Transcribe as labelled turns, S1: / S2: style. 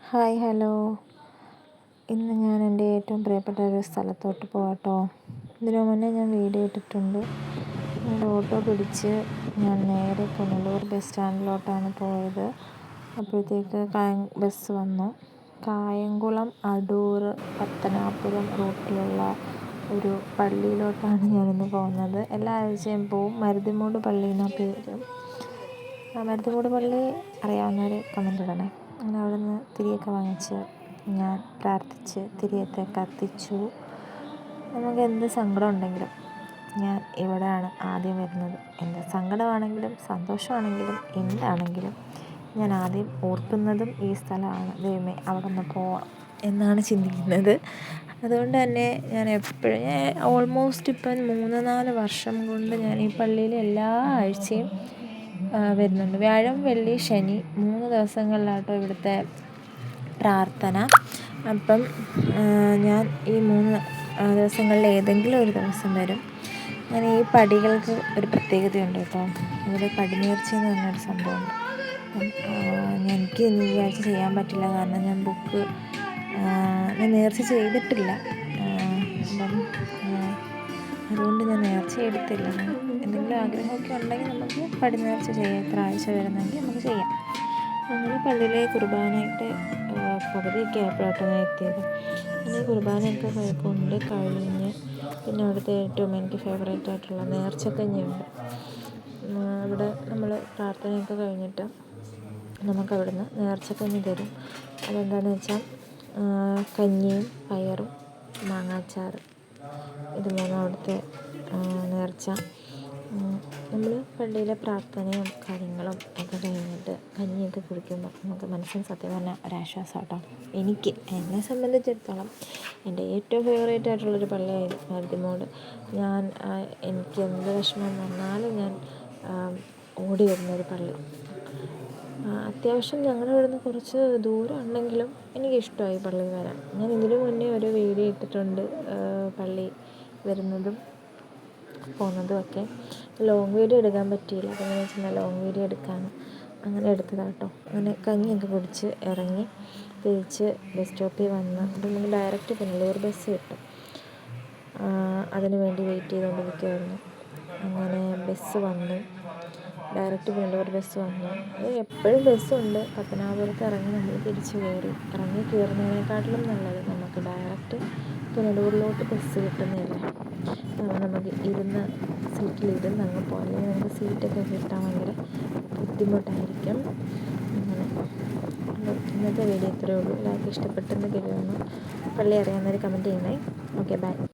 S1: Hi hello. ഇന്ന് ഞാൻ എൻ്റെ ഏറ്റവും പ്രിയപ്പെട്ട ഒരു സ്ഥലത്തോട്ട് പോകട്ടോ. ഇതിനു മുന്നേ ഞാൻ വീഡിയോ ഇട്ടിട്ടുണ്ട്. എൻ്റെ ഓട്ടോ പിടിച്ച് ഞാൻ നേരെ പുനലൂർ ബസ് സ്റ്റാൻഡിലോട്ടാണ് പോയത്. അപ്പോഴത്തേക്ക് ബസ് വന്നു. കായംകുളം, അടൂർ, പത്തനാപുരം റൂട്ടിലുള്ള ഒരു പള്ളിയിലോട്ടാണ് ഞാനിന്ന് പോകുന്നത്. എല്ലാ ആഴ്ചയും പോവും. മരുതിമൂട് പള്ളി എന്നാ പേര്. മരുതിമൂട് പള്ളി അറിയാവുന്നവർ കമൻ്റ് ഇടണേ. അങ്ങനെ അവിടെ നിന്ന് തിരിയൊക്കെ വാങ്ങിച്ച് ഞാൻ പ്രാർത്ഥിച്ച് തിരിയൊക്കെ കത്തിച്ചു. നമുക്ക് എന്ത് സങ്കടം ഉണ്ടെങ്കിലും ഞാൻ ഇവിടെയാണ് ആദ്യം വരുന്നത്. എന്ത് സങ്കടമാണെങ്കിലും സന്തോഷമാണെങ്കിലും എന്താണെങ്കിലും ഞാൻ ആദ്യം ഓർക്കുന്നതും ഈ സ്ഥലമാണ്. ദൈവമേ അവിടെ ഒന്ന് പോകണം എന്നാണ് ചിന്തിക്കുന്നത്. അതുകൊണ്ട് തന്നെ ഞാൻ എപ്പോഴും ഓൾമോസ്റ്റ് ഇപ്പം 3-4 വർഷം കൊണ്ട് ഞാൻ ഈ പള്ളിയിൽ എല്ലാ ആഴ്ചയും വരുന്നുണ്ട്. വ്യാഴം, വെള്ളി, ശനി 3 ദിവസങ്ങളിലാട്ടോ ഇവിടുത്തെ പ്രാർത്ഥന. അപ്പം ഞാൻ ഈ 3 ദിവസങ്ങളിൽ ഏതെങ്കിലും ഒരു ദിവസം വരും. ഞാൻ ഈ പടികൾക്ക് ഒരു പ്രത്യേകതയുണ്ട് കേട്ടോ. ഇവിടെ പടിനേർച്ച എന്ന് പറഞ്ഞൊരു സംഭവമുണ്ട്. എനിക്ക് ഇന്ന് ഈ ആഴ്ച ചെയ്യാൻ പറ്റില്ല, കാരണം ഞാൻ ഞാൻ നേർച്ച ചെയ്തിട്ടില്ല. അപ്പം അതുകൊണ്ട് ഞാൻ നേർച്ച എടുത്തില്ല. എന്തെങ്കിലും ആഗ്രഹമൊക്കെ ഉണ്ടെങ്കിൽ നമുക്ക് പടിനേർച്ച ചെയ്യാം. എത്ര ആഴ്ച വരുന്നെങ്കിൽ നമുക്ക് ചെയ്യാം. അങ്ങനെ പള്ളിയിലെ കുർബാനയുടെ പകുതിയൊക്കെ ആയപ്പോഴാട്ടോ ഞാൻ എത്തിയത്. അങ്ങനെ കുർബാനയൊക്കെ കൊണ്ട് കഴിഞ്ഞ് പിന്നെ അവിടുത്തെ ഏറ്റവും എനിക്ക് ഫേവറേറ്റ് ആയിട്ടുള്ള നേർച്ചക്കഞ്ഞിയുണ്ട്. ഇവിടെ നമ്മൾ പ്രാർത്ഥനയൊക്കെ കഴിഞ്ഞിട്ട് നമുക്കവിടുന്ന് നേർച്ചക്കഞ്ഞി തരും. അതെന്താണെന്ന് വെച്ചാൽ കഞ്ഞിയും പയറും മാങ്ങാച്ചാറ്, ഇത് മൂന്നും അവിടുത്തെ നേർച്ച. നമ്മൾ പള്ളിയിലെ പ്രാർത്ഥനയും കാര്യങ്ങളും ഒക്കെ കഴിഞ്ഞിട്ട് കഞ്ഞിയൊക്കെ കുടിക്കുമ്പോൾ നമുക്ക് മനസ്സിന് സത്യം പറഞ്ഞാൽ ഒരാശ്വാസം കേട്ടോ. എന്നെ സംബന്ധിച്ചിടത്തോളം എൻ്റെ ഏറ്റവും ഫേവറേറ്റ് ആയിട്ടുള്ളൊരു പള്ളിയായിരുന്നു മരുതിമൂട്. എനിക്ക് എന്ത് വിഷമം വന്നാലും ഞാൻ ഓടി വരുന്നൊരു പള്ളി. അത്യാവശ്യം ഞങ്ങളുടെ ഇവിടുന്ന് കുറച്ച് ദൂരം ഉണ്ടെങ്കിലും എനിക്കിഷ്ടമായി പള്ളിയിൽ വരാൻ. ഞാൻ ഇതിനു മുന്നേ ഒരു വീഡിയോ ഇട്ടിട്ടുണ്ട്, പള്ളി വരുന്നതും പോകുന്നതും ഒക്കെ. ലോങ് വീഡിയോ എടുക്കാൻ പറ്റിയില്ല. അപ്പോൾ ഞാൻ വെച്ചാൽ ലോങ് വീഡിയോ എടുക്കാമെന്ന് അങ്ങനെ എടുത്തതാട്ടോ. അങ്ങനെ കഞ്ഞിയൊക്കെ കുടിച്ച് ഇറങ്ങി തിരിച്ച് ബസ് സ്റ്റോപ്പിൽ വന്ന് അപ്പം നമുക്ക് ഡയറക്റ്റ് പുനലൂർ ബസ് കിട്ടും. അതിന് വേണ്ടി വെയിറ്റ് ചെയ്തുകൊണ്ടിരിക്കുകയായിരുന്നു. അങ്ങനെ ബസ് വന്നു, ഡയറക്റ്റ് പുനലൂർ ബസ് വന്നു. അത് എപ്പോഴും ബസ്സുണ്ട്. പത്തനാപുരത്ത് ഇറങ്ങി നമ്മൾ തിരിച്ച് കയറുന്നതിനെക്കാട്ടിലും നല്ലത് നമുക്ക് ഡയറക്റ്റ് പുനലൂരിലോട്ട് ബസ് കിട്ടുന്നതല്ലേ. നമുക്ക് ഇരുന്ന് സീറ്റിലിരുന്ന് അങ്ങ് പോകാം. അല്ലെങ്കിൽ നമുക്ക് സീറ്റൊക്കെ കിട്ടാൻ ഭയങ്കര ബുദ്ധിമുട്ടായിരിക്കും. അങ്ങനെ ഇന്നത്തെ വീഡിയോ ഇത്രയേ ഉള്ളൂ. എല്ലാവർക്കും ഇഷ്ടപ്പെട്ടെന്ന് കരുതുന്നു. പള്ളി അറിയാവുന്നവർ കമൻറ്റ് ചെയ്യണേ. Okay, by.